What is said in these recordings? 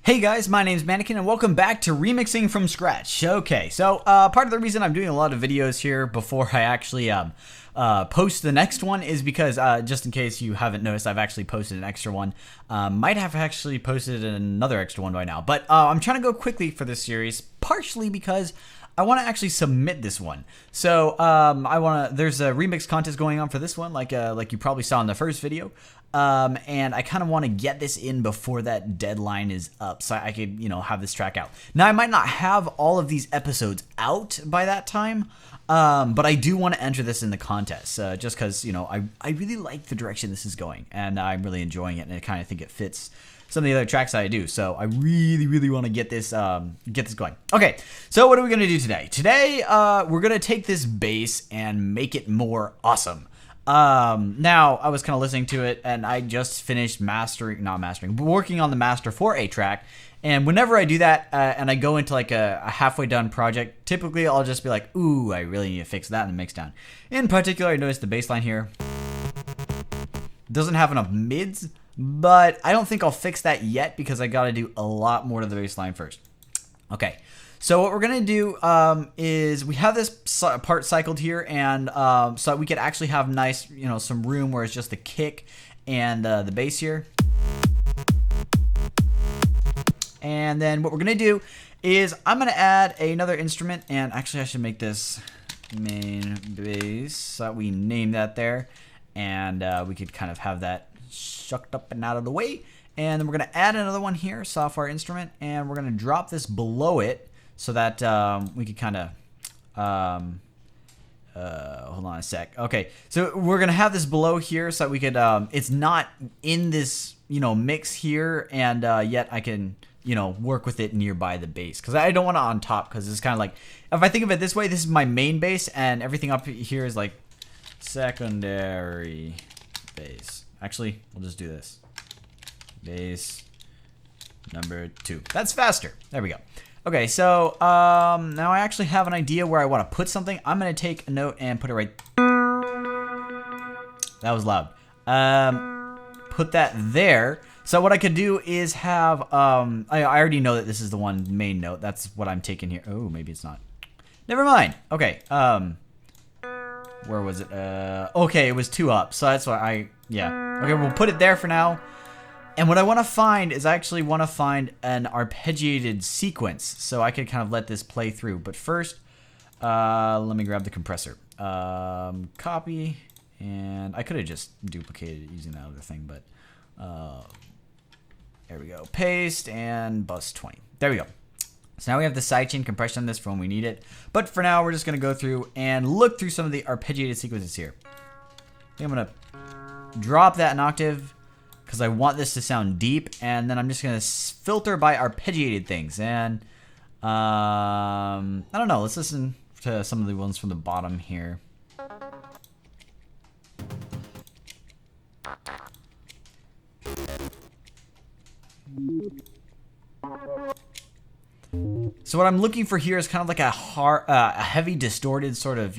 Hey guys, my name's Mannequin and welcome back to Remixing from Scratch. Okay, so part of the reason I'm doing a lot of videos here before I actually post the next one is because, just in case you haven't noticed, I've actually posted an extra one. Might have actually posted another extra one by now, but I'm trying to go quickly for this series, partially because I want to actually submit this one. So there's a remix contest going on for this one, like you probably saw in the first video. And I kind of want to get this in before that deadline is up, so I could, have this track out. Now, I might not have all of these episodes out by that time, but I do want to enter this in the contest, just because, I really like the direction this is going, and I'm really enjoying it, and I kind of think it fits some of the other tracks that I do. So I really, really want to get this going. Okay, so what are we going to do today? Today, we're going to take this bass and make it more awesome. Now I was kind of listening to it and I just finished working on the master for a track. And whenever I do that, and I go into like a halfway done project, typically I'll just be like, ooh, I really need to fix that in the mix down. In particular, I noticed the bass line here doesn't have enough mids, but I don't think I'll fix that yet because I got to do a lot more to the bass line first. Okay. So what we're going to do is we have this part cycled here, and so we could actually have nice, some room where it's just the kick and the bass here. And then what we're going to do is I'm going to add another instrument, and actually I should make this main bass so that we name that there, and we could kind of have that shucked up and out of the way. And then we're going to add another one here, software instrument, and we're going to drop this below it, so that we could kind of, hold on a sec. Okay, so we're going to have this below here so that we could, it's not in this, mix here, and yet I can, work with it nearby the bass. Because I don't want it on top, because it's kind of like, if I think of it this way, this is my main bass, and everything up here is like secondary bass. Actually, we'll just do this. Bass number 2. That's faster. There we go. Okay, so now I actually have an idea where I want to put something. I'm going to take a note and put it right. That was loud. Put that there. So what I could do is have, I already know that this is the one main note. That's what I'm taking here. Oh, maybe it's not. Never mind. Okay. Where was it? Okay, it was 2 up. So that's why yeah. Okay, we'll put it there for now. And what I want to find is I actually want to find an arpeggiated sequence, so I could kind of let this play through. But first, let me grab the compressor. Copy, and I could have just duplicated it using that other thing, but there we go. Paste and bus 20. There we go. So now we have the sidechain compression on this for when we need it. But for now, we're just going to go through and look through some of the arpeggiated sequences here. I think I'm going to drop that an octave, because I want this to sound deep, and then I'm just going to filter by arpeggiated things. And, I don't know, let's listen to some of the ones from the bottom here. So what I'm looking for here is kind of like a heavy distorted sort of,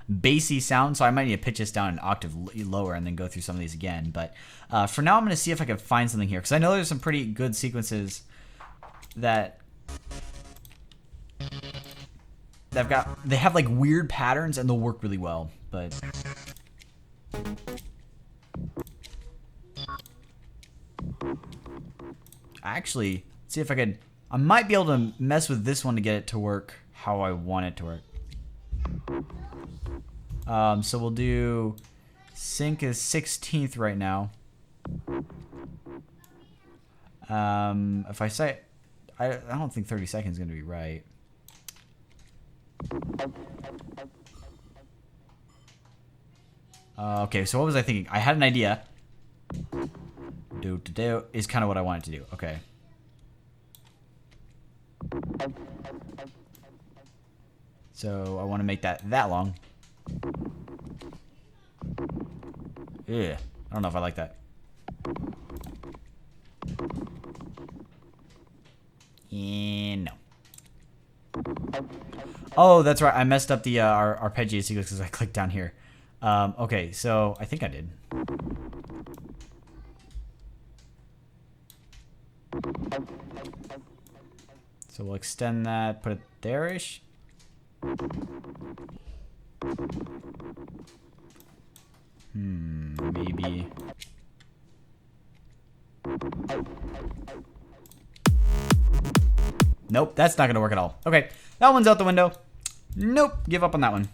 bassy sound, so I might need to pitch this down an octave lower and then go through some of these again. But for now, I'm going to see if I can find something here, because I know there's some pretty good sequences that they have like weird patterns and they'll work really well. But actually, see if I might be able to mess with this one to get it to work how I want it to work. So we'll do sync is 16th right now. If I say, I don't think 30 seconds is going to be right. Okay, so what was I thinking? I had an idea. Do is kind of what I wanted to do. Okay. So I want to make that long. Yeah, I don't know if I like that. And no. Oh, that's right. I messed up the arpeggiated sequence because I clicked down here. Okay, so I think I did. So we'll extend that, put it there-ish. Maybe. Nope, that's not gonna work at all. Okay, that one's out the window. Nope, give up on that one.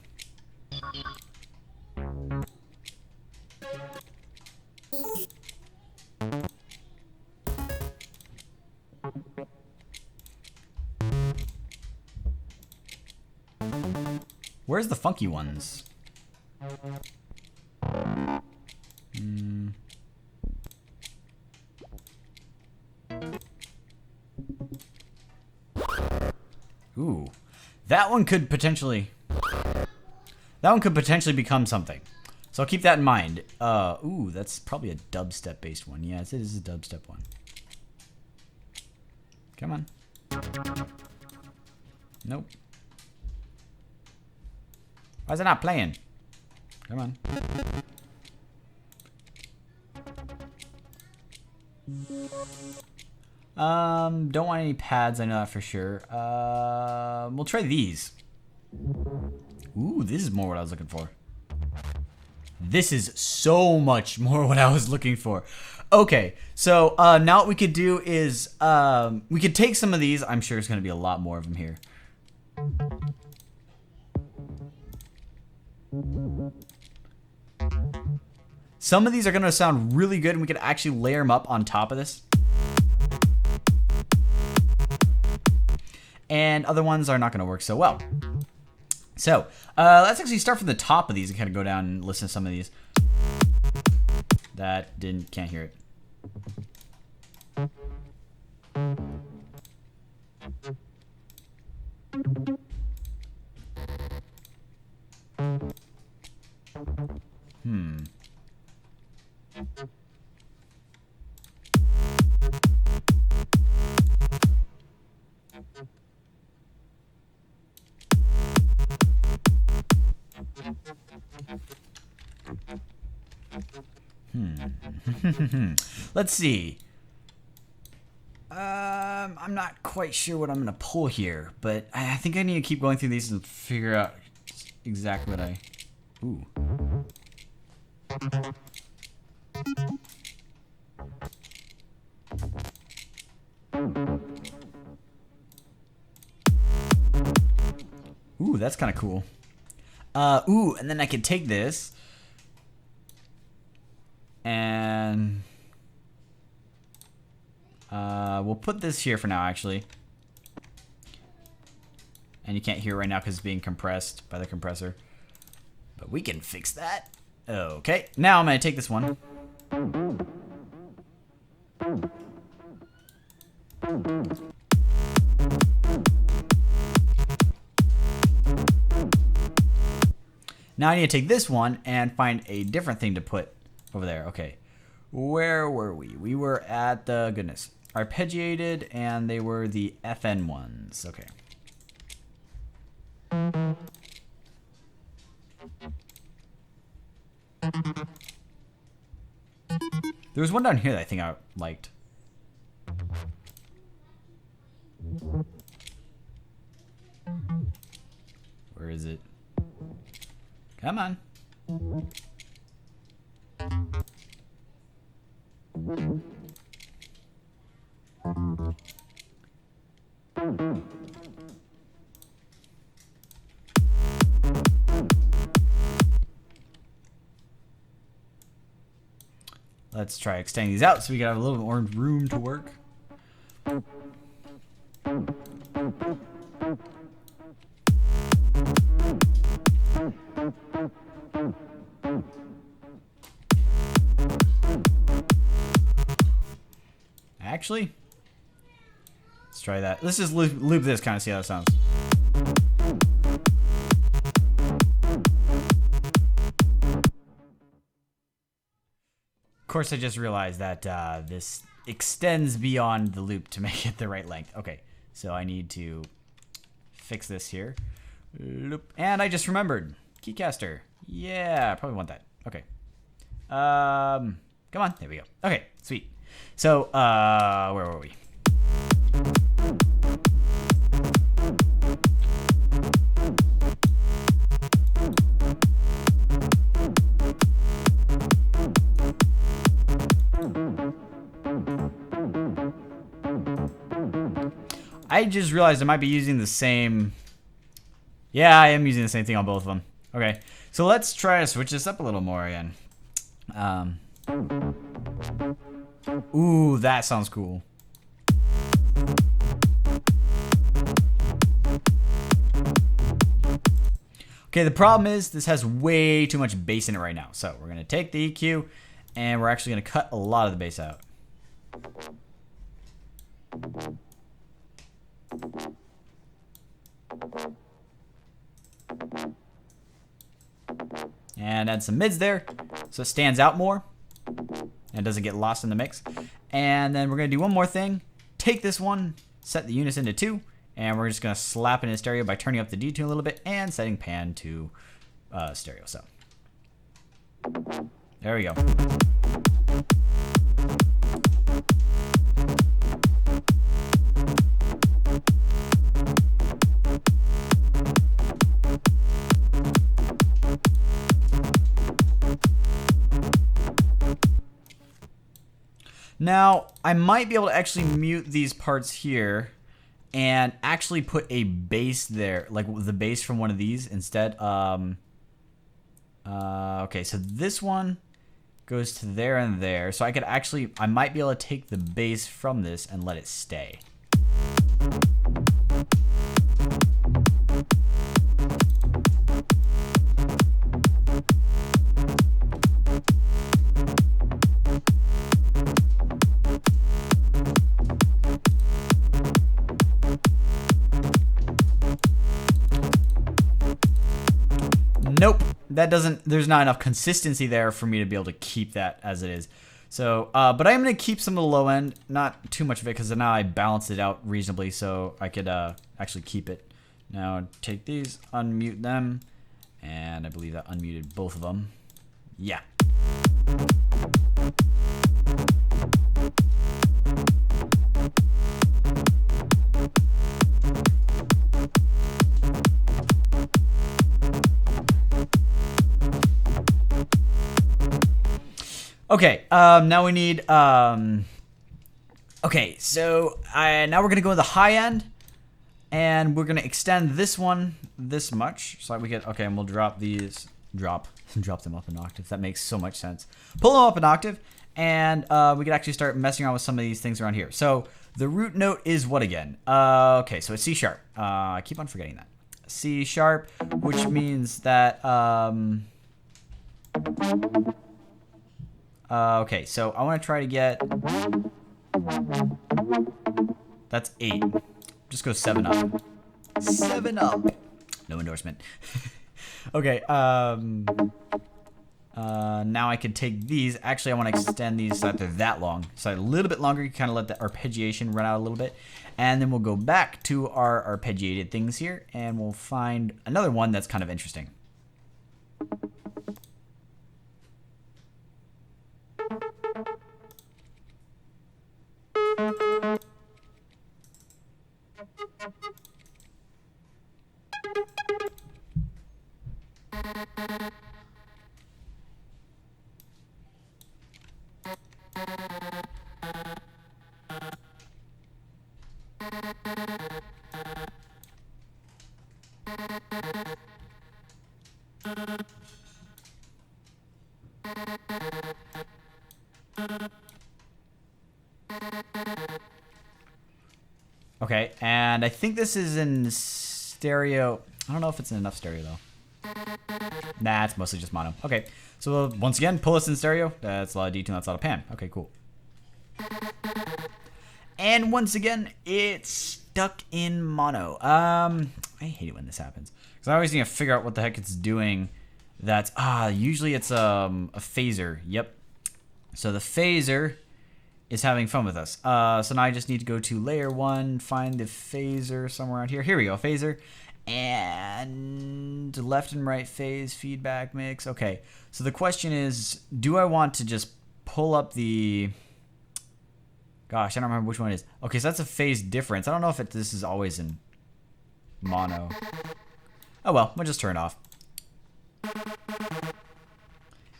Where's the funky ones? Ooh, that one could potentially become something. So I'll keep that in mind. Ooh, that's probably a dubstep based one. Yes, it is a dubstep one. Come on. Nope. Why is it not playing? Come on. Don't want any pads, I know that for sure. We'll try these. Ooh, this is more what I was looking for. This is so much more what I was looking for. Okay, so now what we could do is we could take some of these. I'm sure there's going to be a lot more of them here. Some of these are going to sound really good, and we could actually layer them up on top of this. And other ones are not going to work so well. So let's actually start from the top of these and kind of go down and listen to some of these. That can't hear it. Let's see. I'm not quite sure what I'm gonna pull here, but I think I need to keep going through these and figure out exactly what I. Ooh. Ooh, that's kind of cool. Ooh, and then I can take this and we'll put this here for now, actually. And you can't hear it right now because it's being compressed by the compressor. But we can fix that. Okay, now I'm going to take this one. Now I need to take this one and find a different thing to put over there. Okay, where were we? We were at the, goodness, arpeggiated, and they were the FN ones. Okay. There was one down here that I think I liked. Where is it? Come on. Let's try extending these out so we can have a little bit more room to work. Actually, let's try that. Let's just loop this, kind of see how it sounds. Of course, I just realized that this extends beyond the loop to make it the right length. Okay, so I need to fix this here. Loop. And I just remembered. Keycaster. Yeah, I probably want that. Okay. Come on. There we go. Okay, sweet. So, where were we? I just realized I might be using the same... Yeah, I am using the same thing on both of them. Okay, so let's try to switch this up a little more again. Ooh, that sounds cool. Okay, the problem is this has way too much bass in it right now. So we're going to take the EQ and we're actually going to cut a lot of the bass out. And add some mids there so it stands out more and doesn't get lost in the mix. And then we're going to do one more thing. Take this one, set the unison to 2, and we're just going to slap it in stereo by turning up the detune a little bit and setting pan to stereo. So there we go. Now, I might be able to actually mute these parts here and actually put a bass there, like the bass from one of these instead. Okay, so this one goes to there and there. So I could actually, I might be able to take the bass from this and let it stay. Nope, that doesn't, there's not enough consistency there for me to be able to keep that as it is. So, but I'm going to keep some of the low end, not too much of it, because now I balanced it out reasonably, so I could actually keep it. Now, take these, unmute them, and I believe that unmuted both of them. Yeah. Okay, now we need, okay, so now we're going to go to the high end, and we're going to extend this one this much, so that we get, okay, and we'll drop these, drop them up an octave. That makes so much sense. Pull them up an octave, and we could actually start messing around with some of these things around here. So the root note is what again? Okay, so it's C sharp. I keep on forgetting that. C sharp, which means that, okay, so I want to try to get, that's 8. Just go 7 up. 7 up. No endorsement. Okay, now I could take these. Actually, I want to extend these so that they're that long. So a little bit longer, you kind of let the arpeggiation run out a little bit. And then we'll go back to our arpeggiated things here, and we'll find another one that's kind of interesting. Okay, and I think this is in stereo. I don't know if it's in enough stereo though. Nah, it's mostly just mono. Okay, so once again, pull this in stereo. That's a lot of detune, that's a lot of pan. Okay, cool. And once again, it's stuck in mono. I hate it when this happens, because I always need to figure out what the heck it's doing. That's, usually it's a phaser. Yep. So the phaser is having fun with us. So now I just need to go to layer 1, find the phaser somewhere around here. Here we go, phaser. And left and right phase, feedback mix. Okay, so the question is, do I want to just pull up the... Gosh, I don't remember which one it is. Okay, so that's a phase difference. I don't know if this is always in mono. Oh well, we'll just turn it off.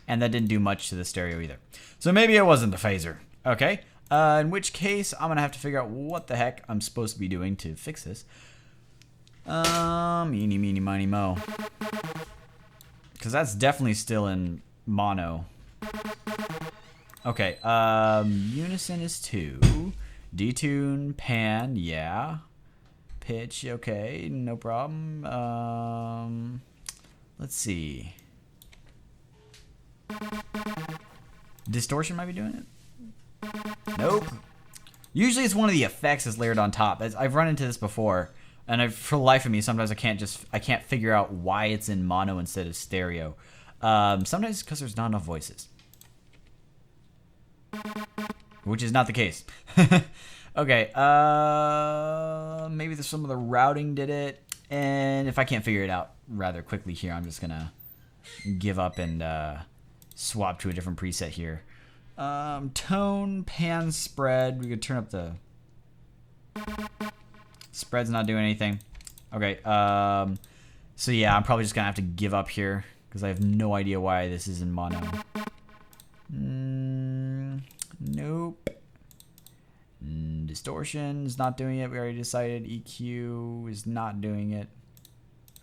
And that didn't do much to the stereo either. So maybe it wasn't the phaser. Okay. In which case, I'm going to have to figure out what the heck I'm supposed to be doing to fix this. Eeny, meeny, miny, mo. Because that's definitely still in mono. Okay, unison is 2. Detune, pan, yeah. Pitch, okay, no problem. Let's see. Distortion might be doing it. Nope. Usually it's one of the effects that's layered on top. I've run into this before, and for the life of me, sometimes I can't figure out why it's in mono instead of stereo. Sometimes it's because there's not enough voices, which is not the case. Okay. Maybe some of the routing did it, and if I can't figure it out rather quickly here, I'm just gonna give up and swap to a different preset here. Tone, pan, spread. We could turn up the spread's not doing anything. Okay. So yeah, I'm probably just gonna have to give up here because I have no idea why this is in mono. Nope. Distortion is not doing it. We already decided. EQ is not doing it.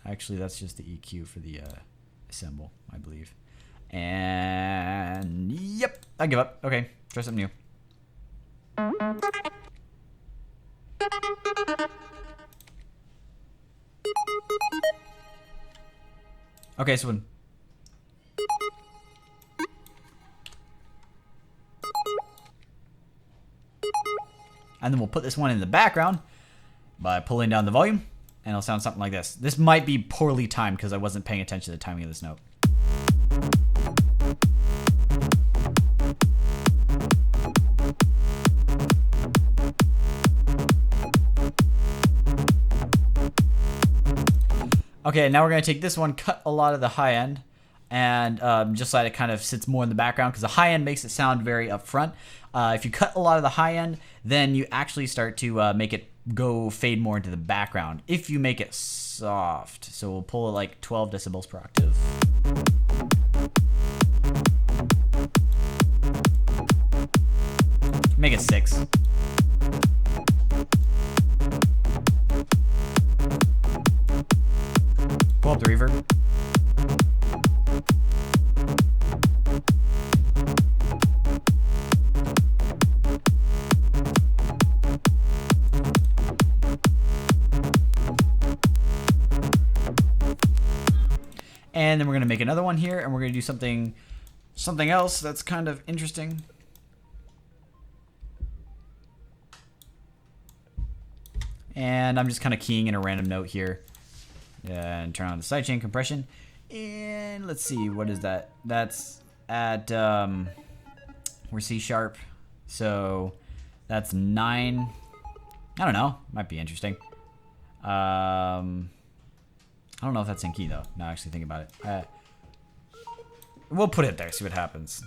Actually, that's just the EQ for the assemble, I believe. And yep, I give up. Okay, try something new. Okay, so when and then we'll put this one in the background by pulling down the volume, and it'll sound something like this. This might be poorly timed because I wasn't paying attention to the timing of this note. Okay, now we're going to take this one, cut a lot of the high end, and just so that it kind of sits more in the background, because the high end makes it sound very upfront. If you cut a lot of the high end, then you actually start to make it fade more into the background. If you make it soft, so we'll pull it like 12 decibels per octave. Make it 6. Pull up the reverb. And then we're going to make another one here, and we're going to do something else that's kind of interesting. And I'm just kind of keying in a random note here. And turn on the sidechain compression. And let's see, what is that? That's at, we're C sharp. So that's 9. I don't know. Might be interesting. I don't know if that's in key though. Now actually think about it. We'll put it there, see what happens.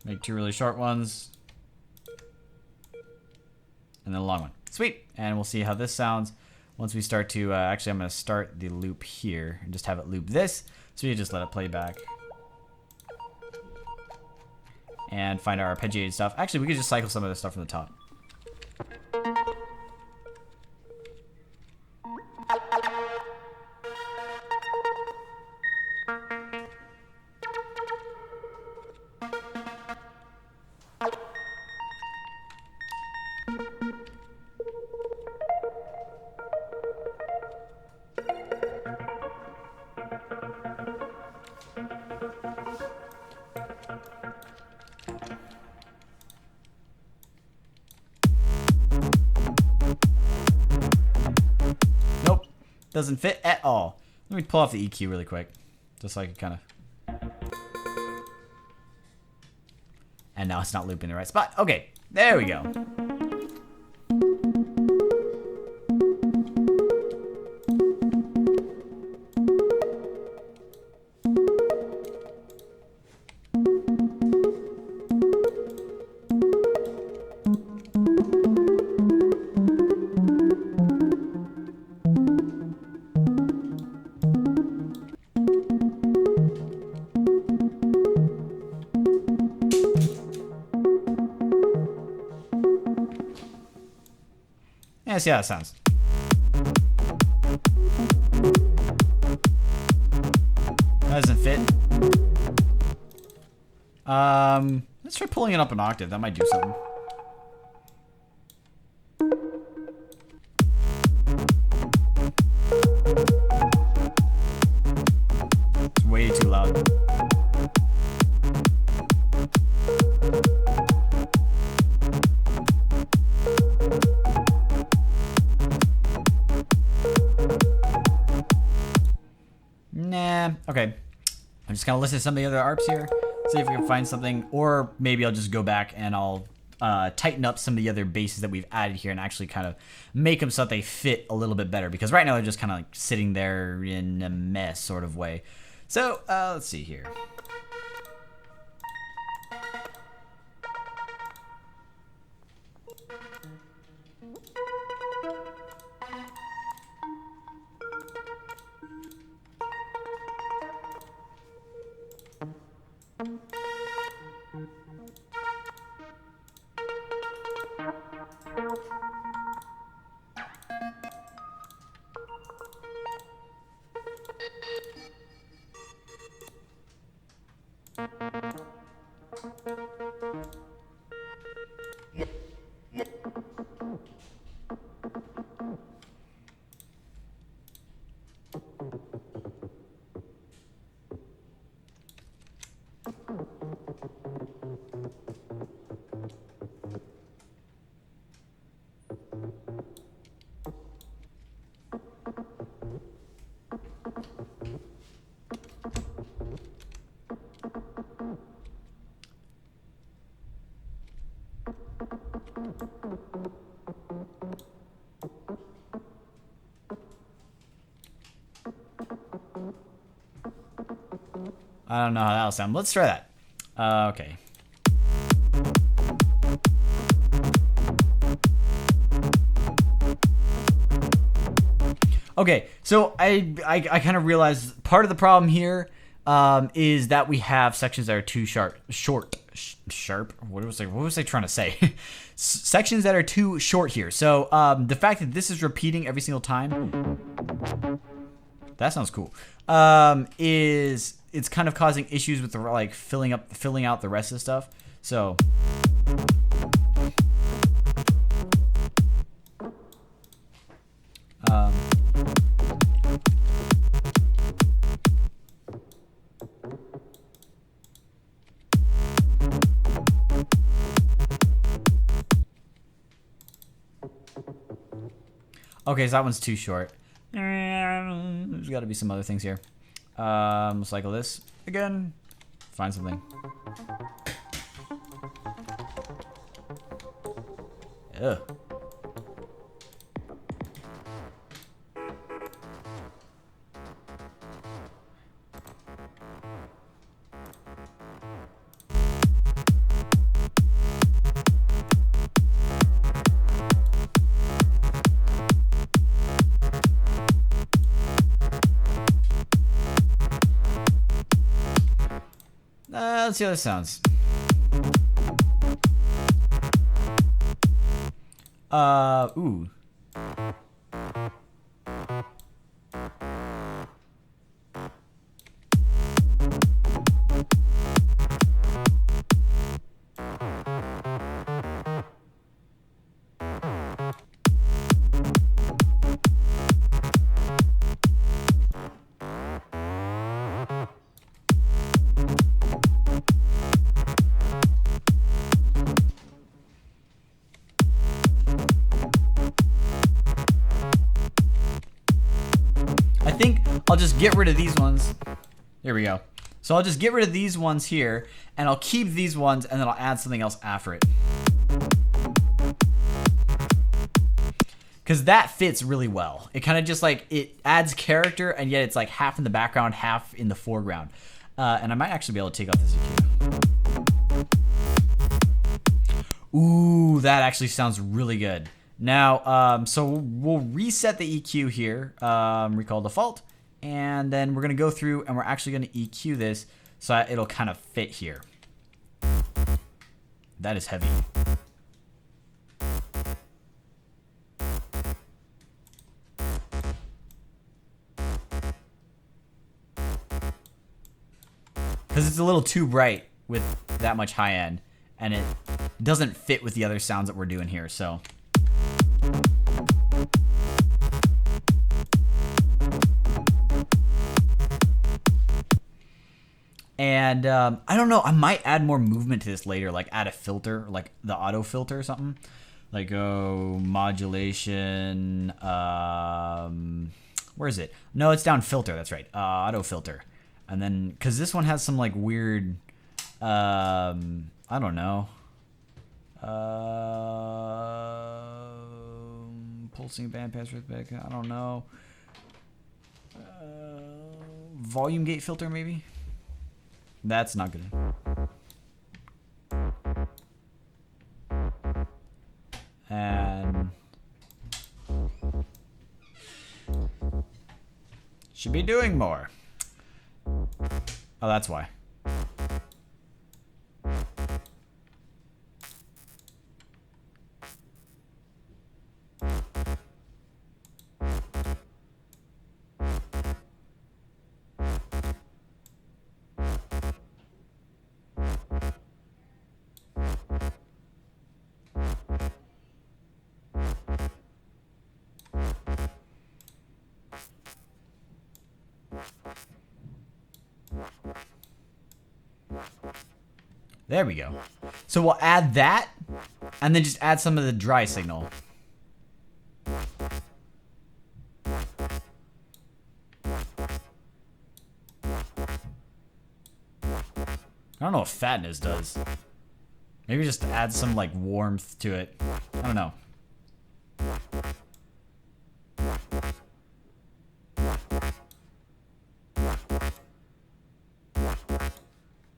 Make 2 really short ones. And then a long one. Sweet. And we'll see how this sounds once we start to, actually I'm going to start the loop here and just have it loop this. So you just let it play back. And find our arpeggiated stuff. Actually, we could just cycle some of this stuff from the top. Doesn't fit at all. Let me pull off the EQ really quick. Just so I can kind of... And now it's not looping the right spot. Okay, there we go. Yeah, see how that sounds. That doesn't fit. Let's try pulling it up an octave. That might do something. It's way too loud. Nah, okay. I'm just gonna listen to some of the other ARPs here, see if we can find something, or maybe I'll just go back and I'll tighten up some of the other basses that we've added here and actually kind of make them so that they fit a little bit better, because right now they're just kind of like sitting there in a mess sort of way. So let's see here. I don't know how that'll sound. Let's try that. Okay. Okay, so I kind of realized part of the problem here is that we have sections that are too sharp. What was I trying to say? Sections that are too short here. So the fact that this is repeating every single time, that sounds cool. It's kind of causing issues with the like filling out the rest of the stuff. So okay, so that one's too short. There's got to be some other things here. Cycle this again. Find something. Ugh. Let's see how this sounds. Ooh. I think I'll just get rid of these ones. Here we go. So I'll just get rid of these ones here, and I'll keep these ones, and then I'll add something else after it. Because that fits really well. It kind of just like, it adds character, and yet it's like half in the background, half in the foreground. And I might actually be able to take off this EQ. Ooh, that actually sounds really good. Now, so we'll reset the EQ here, recall default, and then we're gonna go through and we're actually gonna EQ this so that it'll kind of fit here. That is heavy. because it's a little too bright with that much high end, and it doesn't fit with the other sounds that we're doing here. So and I don't know, I might add more movement to this later, like add a filter, like the auto filter or something, like modulation, where is it? No, it's down filter, that's right, auto filter. And then because this one has some like weird I don't know, pulsing bandpass back, I don't know, volume gate filter maybe. That's not good. And should be doing more. Oh, that's why. There we go. So we'll add that, and then just add some of the dry signal. I don't know what fatness does. Maybe just add some like warmth to it. I don't know.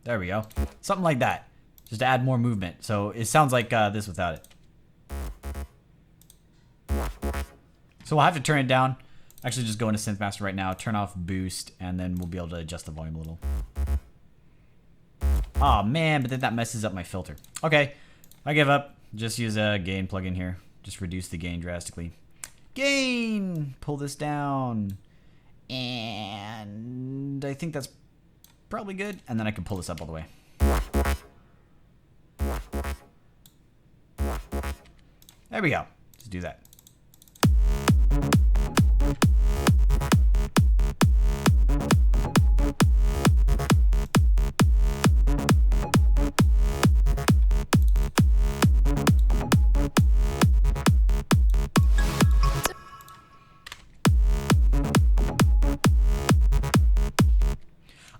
There we go. Something like that. Just to add more movement. So it sounds like this without it. So we'll have to turn it down. Actually, just go into Synth Master right now, turn off boost, and then we'll be able to adjust the volume a little. Oh man, but then that messes up my filter. Okay, I give up. Just use a gain plugin here. Just reduce the gain drastically. Gain! Pull this down. And I think that's probably good. And then I can pull this up all the way. There we go. Just do that.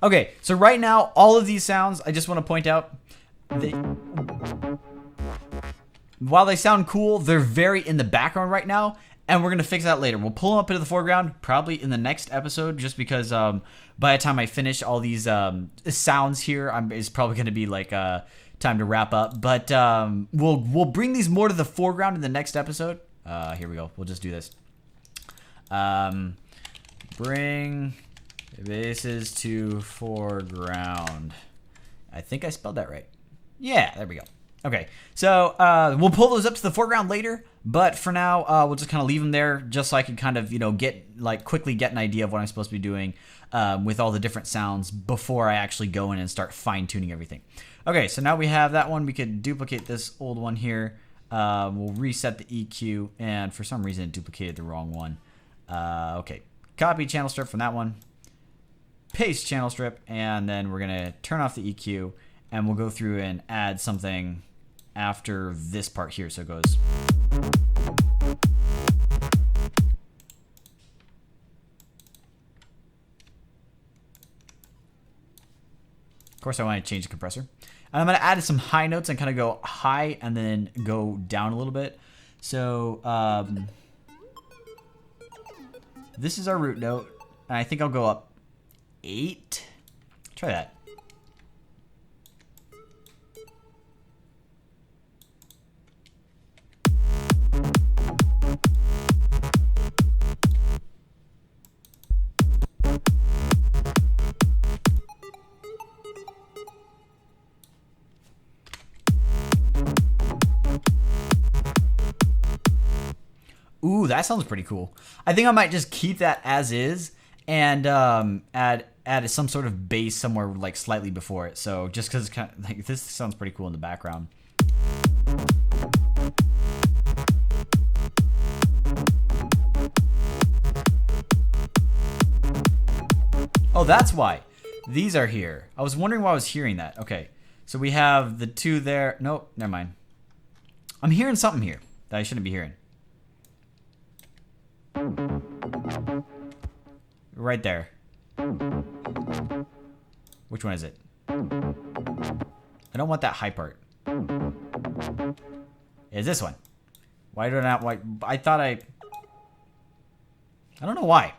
Okay, so right now, all of these sounds, I just want to point out, while they sound cool, they're very in the background right now, and we're going to fix that later. We'll pull them up into the foreground, probably in the next episode, just because by the time I finish all these sounds here, it's probably going to be like time to wrap up. But we'll bring these more to the foreground in the next episode. Here we go. We'll just do this. Bring basses to foreground. I think I spelled that right. Yeah, there we go. Okay, so we'll pull those up to the foreground later, but for now, we'll just kind of leave them there just so I can kind of, quickly get an idea of what I'm supposed to be doing with all the different sounds before I actually go in and start fine-tuning everything. Okay, so now we have that one. We could duplicate this old one here. We'll reset the EQ, and for some reason it duplicated the wrong one. Okay, copy channel strip from that one. Paste channel strip, and then we're gonna turn off the EQ, and we'll go through and add something after this part here. So it goes. Of course, I want to change the compressor, and I'm gonna add some high notes and kind of go high and then go down a little bit. So this is our root note, and I think I'll go up 8. Try that. Ooh, that sounds pretty cool. I think I might just keep that as is and add some sort of bass somewhere like slightly before it. So just because kind of, like, this sounds pretty cool in the background. Oh, that's why these are here. I was wondering why I was hearing that. Okay, so we have the two there. Nope, never mind. I'm hearing something here that I shouldn't be hearing. Right there. Which one is it? I don't want that high part. Is this one? Why do I not? Why? I thought I don't know why.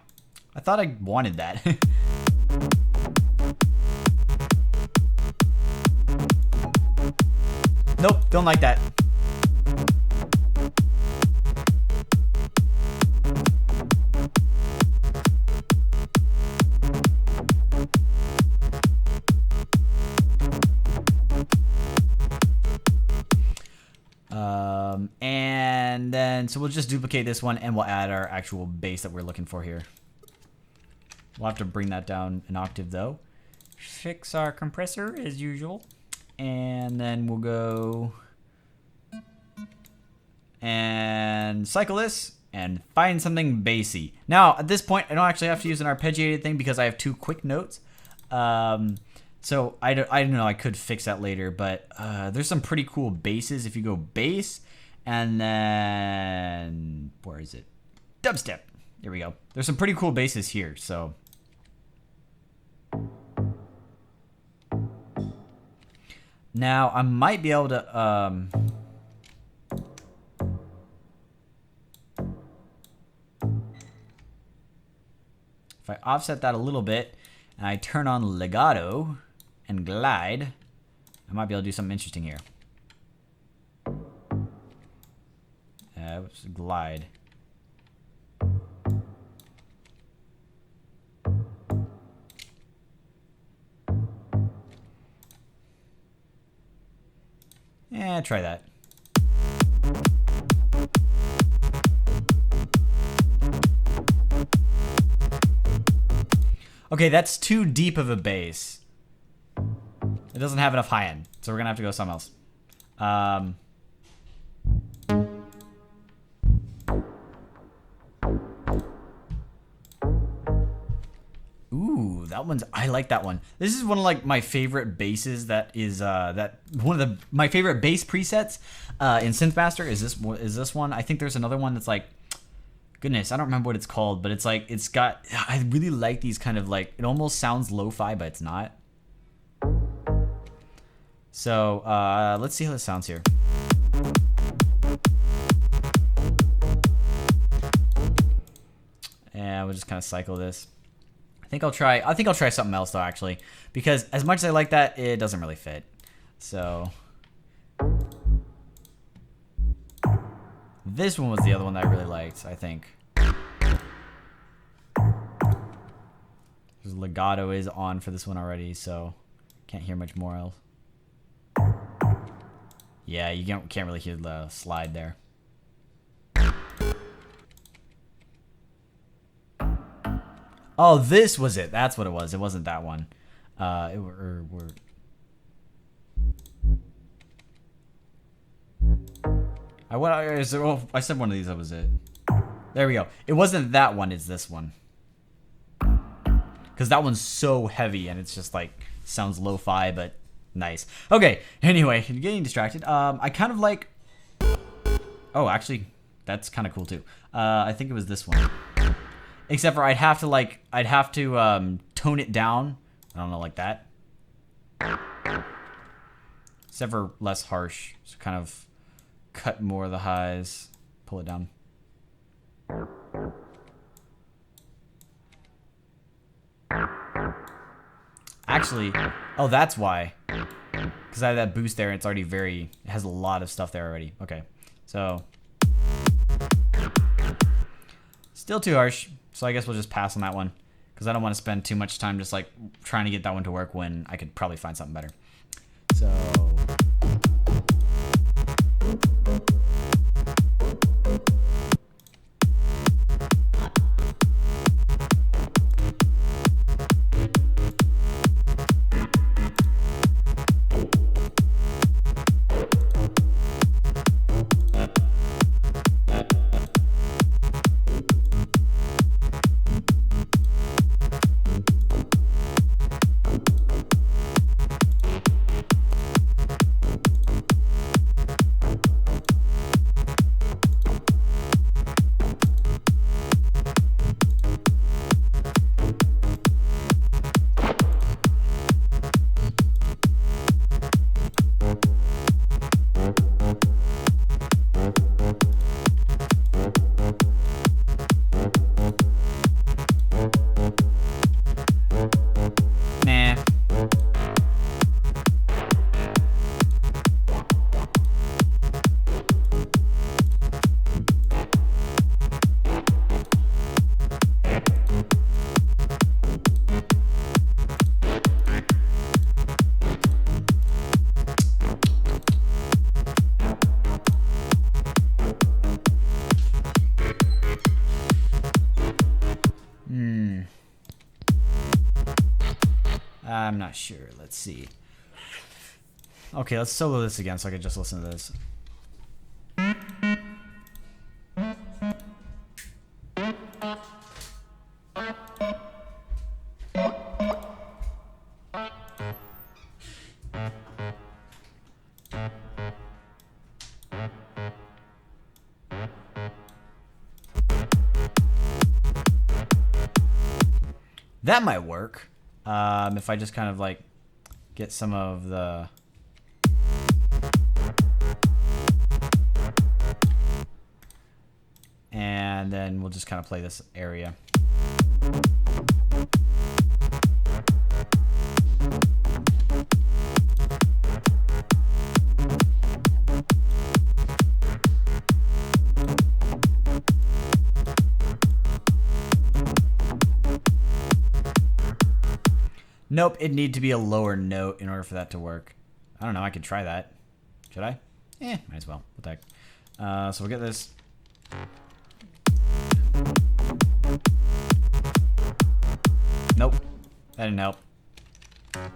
I thought I wanted that. Nope, don't like that. And then, so we'll just duplicate this one and we'll add our actual bass that we're looking for here. We'll have to bring that down an octave though. Fix our compressor as usual. And then we'll go and cycle this and find something bassy. Now, at this point, I don't actually have to use an arpeggiated thing because I have two quick notes. So I don't know, I could fix that later, but there's some pretty cool basses. If you go bass and then, where is it? Dubstep. Here we go. There's some pretty cool basses here, so. Now, I might be able to, if I offset that a little bit and I turn on legato and glide, I might be able to do something interesting here. What's glide? Yeah, try that. Okay, that's too deep of a bass. It doesn't have enough high end, so we're gonna have to go somewhere else. Ooh, that one's, I like that one. This is one of like my favorite basses. That is one of my favorite bass presets in Synthmaster is this one. I think there's another one that's like, goodness, I don't remember what it's called, but it's like, it's got, I really like these kind of like, it almost sounds lo-fi, but it's not. So let's see how this sounds here. And we'll just kind of cycle this. I think I'll try something else though, actually, because as much as I like that, it doesn't really fit. So this one was the other one that I really liked, I think. Because legato is on for this one already, so can't hear much more else. Yeah, you can't really hear the slide there. Oh, this was it. That's what it was. It wasn't that one. I said one of these. That was it. There we go. It wasn't that one. It's this one. Because that one's so heavy and it's just like sounds lo-fi, but nice. Okay. Anyway, getting distracted. I kind of like. Oh, actually, that's kind of cool too. I think it was this one. Except for I'd have to tone it down. I don't know, like that. Except for less harsh. So kind of cut more of the highs, pull it down. Actually, oh, that's why. Because I have that boost there and it's already it has a lot of stuff there already. Okay, so. Still too harsh. So I guess we'll just pass on that one because I don't want to spend too much time just like trying to get that one to work when I could probably find something better. So I'm not sure. Let's see. Okay, let's solo this again so I can just listen to this. That might work. If I just kind of like get some of the... And then we'll just kind of play this area. Nope, it'd need to be a lower note in order for that to work. I don't know, I could try that. Should I? Might as well. What the heck? So we'll get this. Nope, that didn't help. Get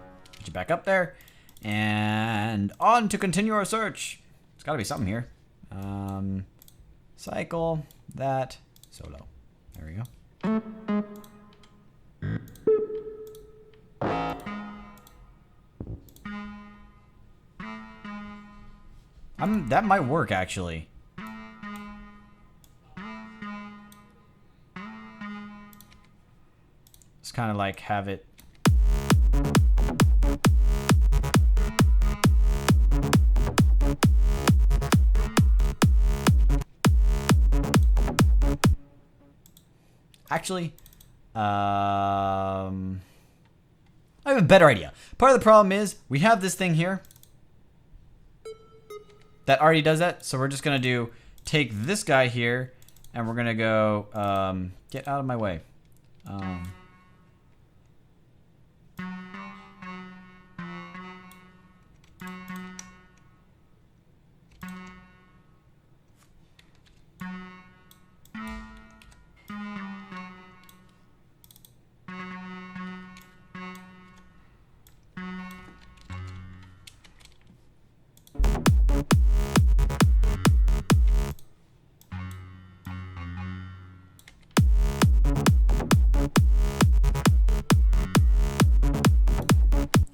you back up there. And on to continue our search. There's gotta be something here. Cycle, that, solo. There we go. That might work, actually. Just kind of like have it. Actually, I have a better idea. Part of the problem is we have this thing here that already does that. So we're just going to take this guy here and we're going to go, get out of my way.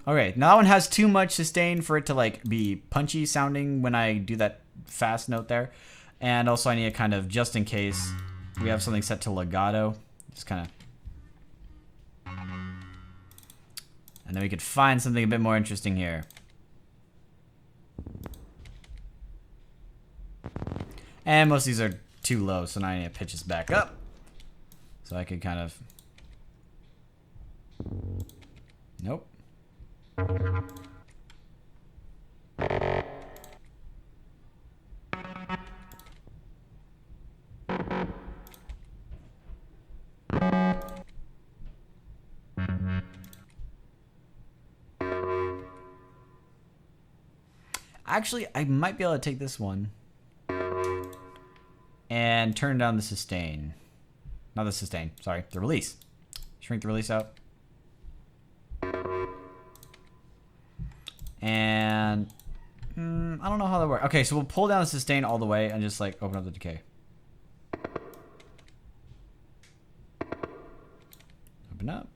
Okay, now that one has too much sustain for it to like be punchy sounding when I do that fast note there. And also I need a kind of, just in case we have something set to legato, just kind of. And then we could find something a bit more interesting here. And most of these are too low, so now I need to pitch this back up. So I could kind of. Nope. Actually, I might be able to take this one and turn down the sustain. Not the sustain, sorry, the release. Shrink the release out. And I don't know how that works. Okay, so we'll pull down the sustain all the way and just like open up the decay. Open up.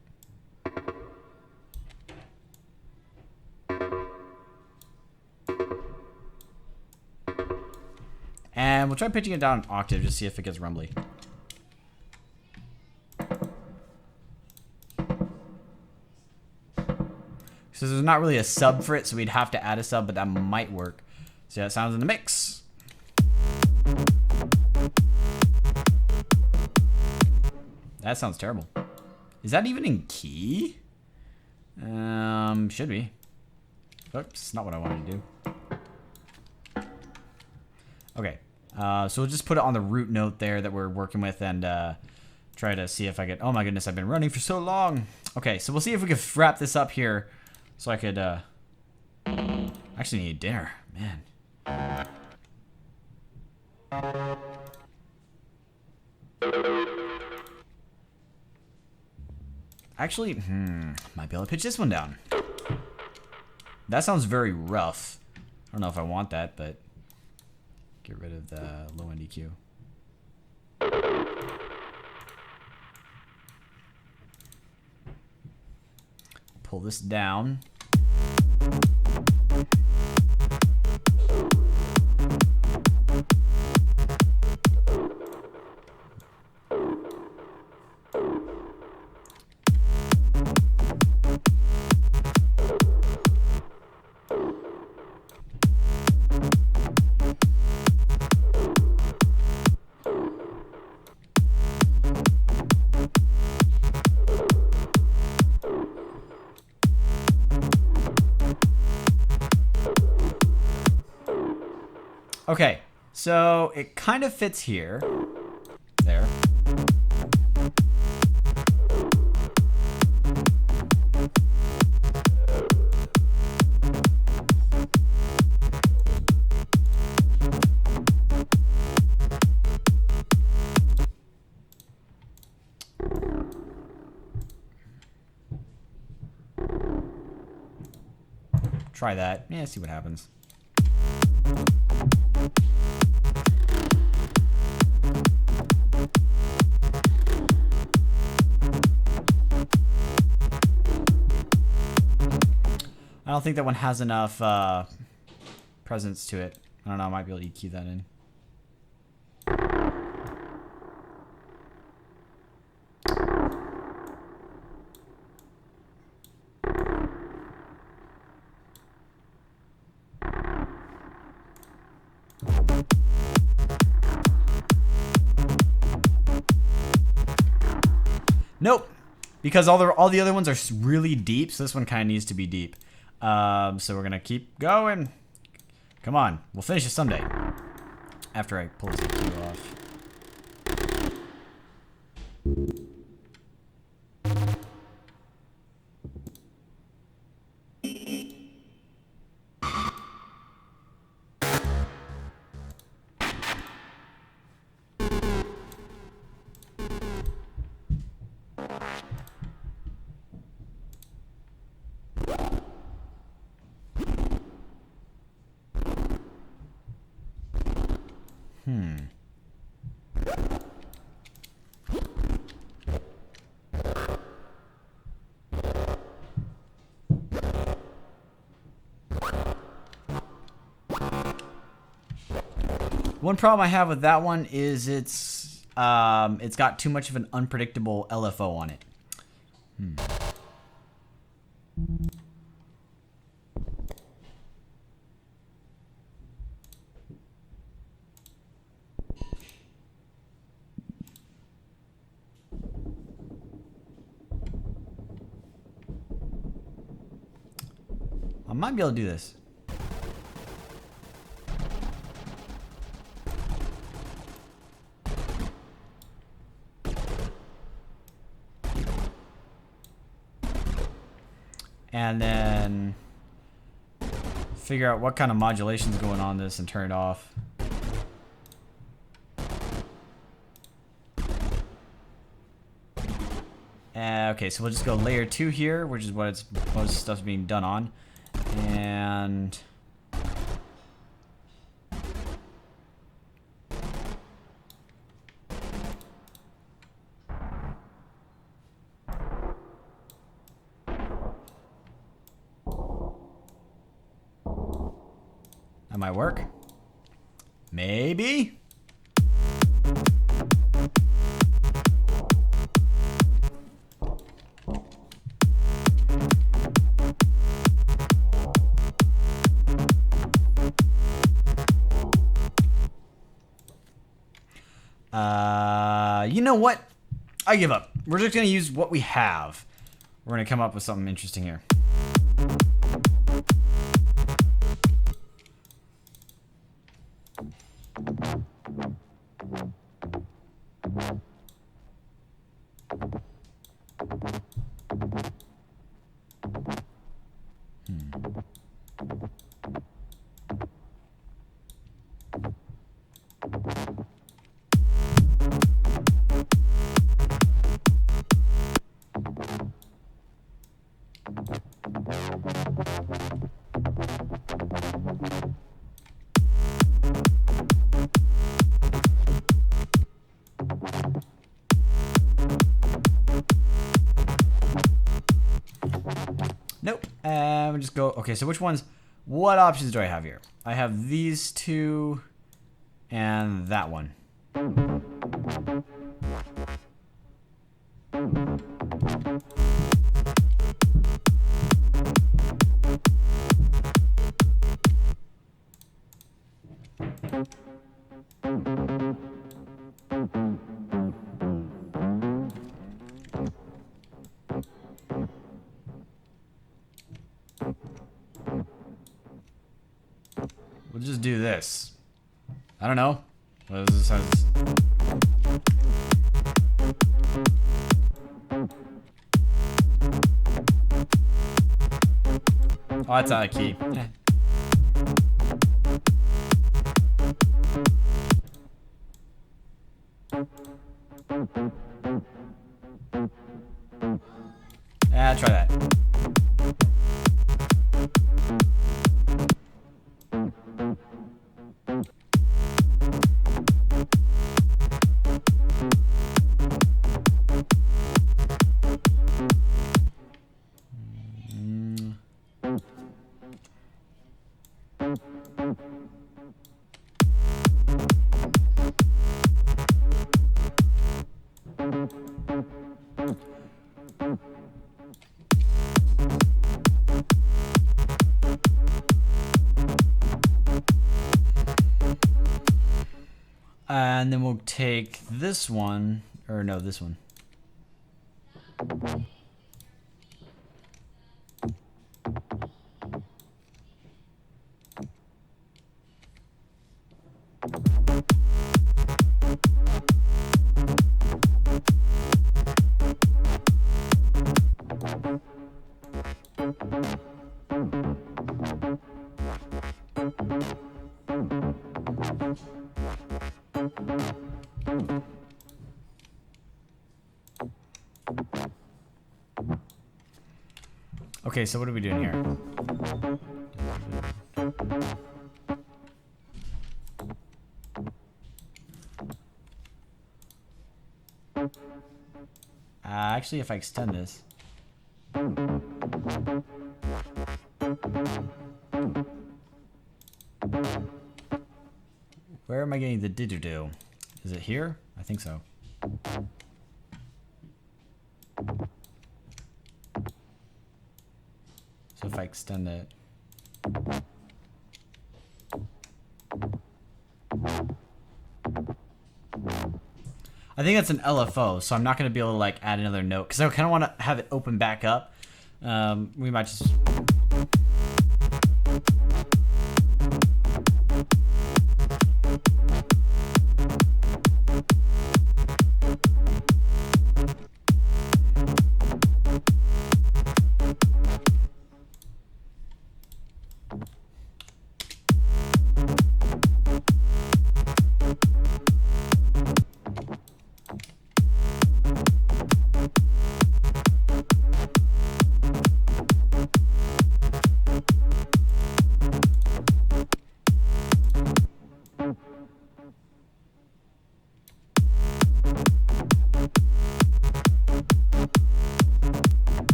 And we'll try pitching it down an octave just to see if it gets rumbly. So there's not really a sub for it, so we'd have to add a sub, but that might work. See how it sounds in the mix. That sounds terrible. Is that even in key? Should be. Oops, not what I wanted to do. Okay, so we'll just put it on the root note there that we're working with and try to see if I get, oh my goodness, I've been running for so long. Okay, so we'll see if we can wrap this up here so I could, actually need dinner, man. Actually, might be able to pitch this one down. That sounds very rough. I don't know if I want that, but get rid of the low end EQ. Pull this down. Okay, so it kind of fits here. There. Try that. Yeah, see what happens. I don't think that one has enough presence to it. I don't know, I might be able to EQ that in. Nope, because all the other ones are really deep, so this one kind of needs to be deep. So we're gonna keep going. Come on, we'll finish it someday. After I pull this EQ off. One problem I have with that one is it's got too much of an unpredictable LFO on it. I might be able to do this. And then figure out what kind of modulation's going on this and turn it off. Okay, so we'll just go layer 2 here, which is what most stuff's being done on. And that might work. Maybe. You know what? I give up. We're just going to use what we have. We're going to come up with something interesting here. And we just go, okay, so which ones, what options do I have here? I have these two and that one. We'll just do this. I don't know. What does this have? Oh, that's out of key. Try that. And then we'll take this one, or no, this one. Okay, so what are we doing here? Actually, if I extend this. Where am I getting the didgeridoo? Is it here? I think so. So if I extend it. I think that's an LFO, so I'm not going to be able to like add another note because I kind of want to have it open back up. We might just...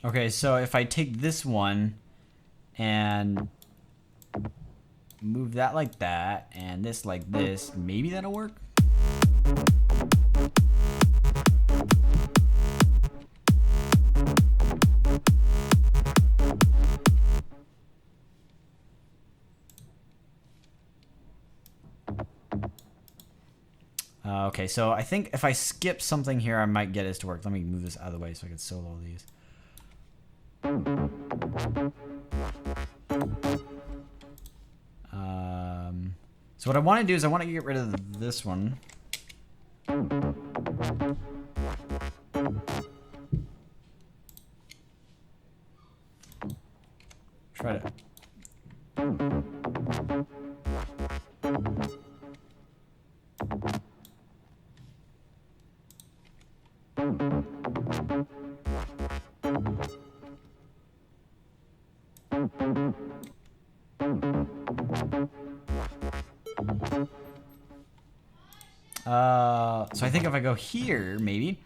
Okay, so if I take this one and move that like that and this like this, maybe that'll work. Okay, so I think if I skip something here, I might get this to work. Let me move this out of the way so I can solo these. So what I want to do is I want to get rid of this one. Try to... think if I go here, maybe.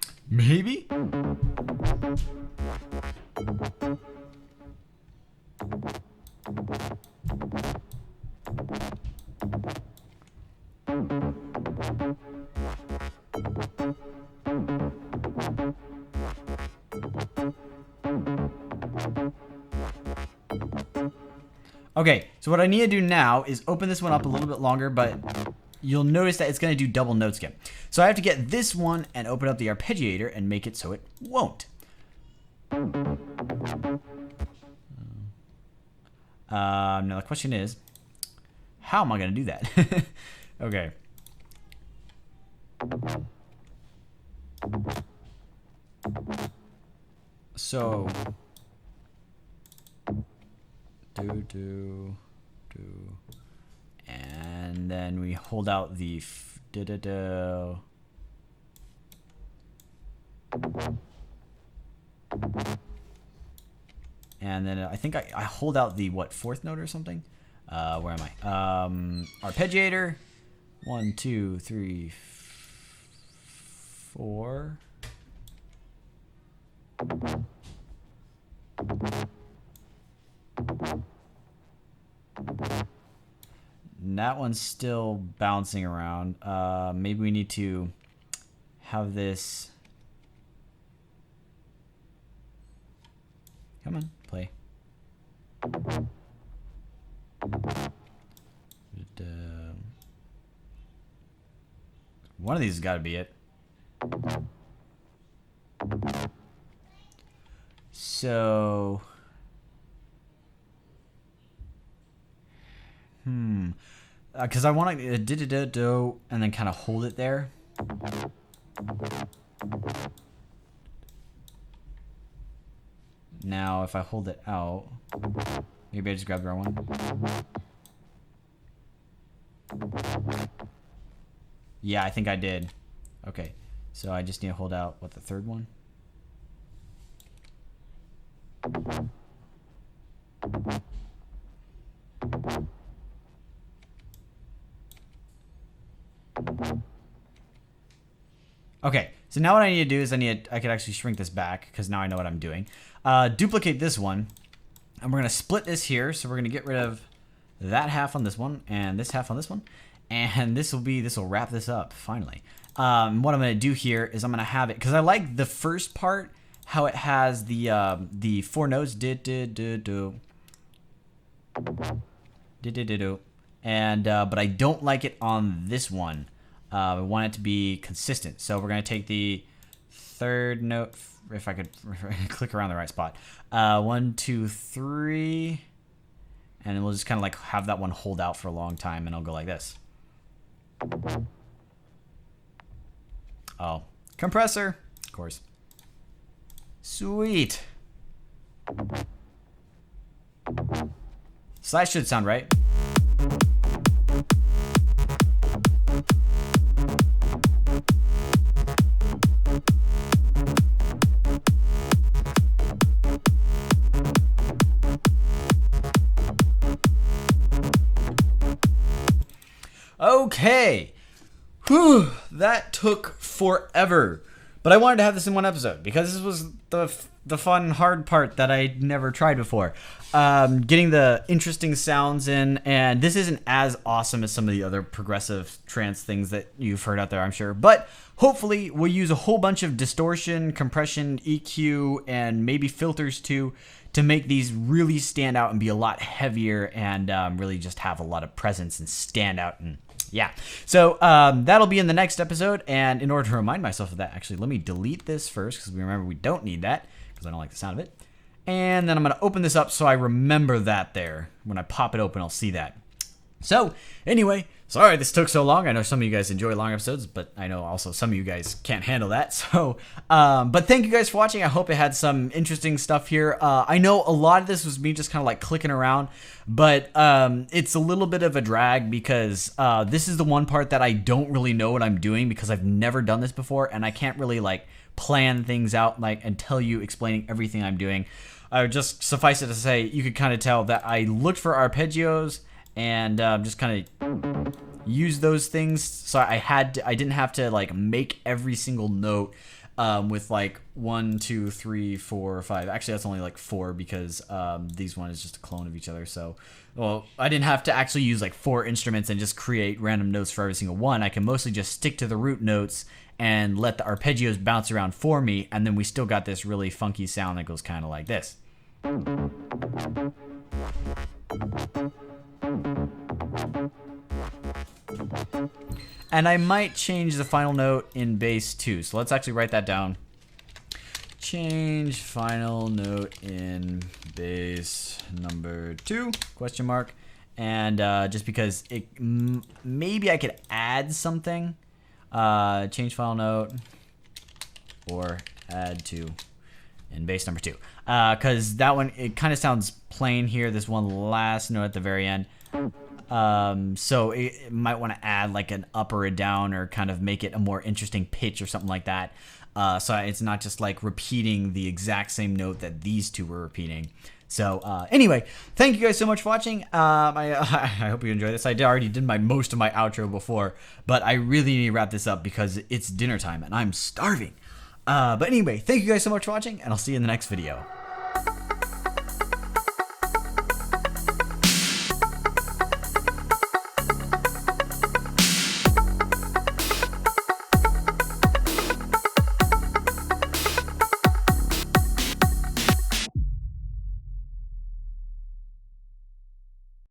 Okay, so what I need to do now is open this one up a little bit longer, but you'll notice that it's going to do double note skip. So I have to get this one and open up the arpeggiator and make it so it won't. Now the question is, how am I going to do that? Okay. So do, and then we hold out the and then I think I hold out the fourth note or something. Where am I? Arpeggiator. 1, 2, 3, 4. And that one's still bouncing around. Maybe we need to have this. Come on, play. One of these has got to be it. So, because I want to do and then kind of hold it there. Now, if I hold it out, maybe I just grab the wrong one. Yeah, I think I did. Okay, so I just need to hold out, the third one? Okay, so now what I need to do is I could actually shrink this back because now I know what I'm doing. Duplicate this one, and we're gonna split this here. So we're gonna get rid of that half on this one and this half on this one, and this will wrap this up finally. What I'm gonna do here is I'm gonna have it because I like the first part, how it has the 4 notes and but I don't like it on this one. I want it to be consistent, so we're gonna take the third note. If I could click around the right spot, 1, 2, 3, and then we'll just kind of like have that one hold out for a long time, and I'll go like this. Oh, compressor, of course. Sweet. So that should sound right. Okay. Whew, that took forever. But I wanted to have this in one episode because this was the fun, hard part that I never tried before. Getting the interesting sounds in, and this isn't as awesome as some of the other progressive trance things that you've heard out there, I'm sure. But hopefully we'll use a whole bunch of distortion, compression, EQ, and maybe filters too, to make these really stand out and be a lot heavier and really just have a lot of presence and stand out. And yeah, so that'll be in the next episode. And in order to remind myself of that, actually, let me delete this first because we remember we don't need that because I don't like the sound of it. And then I'm going to open this up so I remember that there. When I pop it open, I'll see that. So anyway, sorry this took so long. I know some of you guys enjoy long episodes, but I know also some of you guys can't handle that. So, but thank you guys for watching. I hope it had some interesting stuff here. I know a lot of this was me just kind of like clicking around, but it's a little bit of a drag because this is the one part that I don't really know what I'm doing because I've never done this before, and I can't really like plan things out like and tell you explaining everything I'm doing. I would just suffice it to say you could kind of tell that I looked for arpeggios and just kind of use those things. So I didn't have to like make every single note with like 1, 2, 3, 4, 5. Actually, that's only like 4 because these one is just a clone of each other. So, well, I didn't have to actually use like 4 instruments and just create random notes for every single one. I can mostly just stick to the root notes and let the arpeggios bounce around for me, and then we still got this really funky sound that goes kind of like this. And I might change the final note in bass too. So let's actually write that down. Change final note in bass number 2, question mark. And just because maybe I could add something. Change final note or add to in bass number 2. Because that one, it kind of sounds plain here. This one last note at the very end. So it might want to add like an up or a down or kind of make it a more interesting pitch or something like that. So it's not just like repeating the exact same note that these two were repeating. So anyway, thank you guys so much for watching. I hope you enjoyed this. I already did most of my outro before, but I really need to wrap this up because it's dinner time and I'm starving. But anyway, thank you guys so much for watching, and I'll see you in the next video.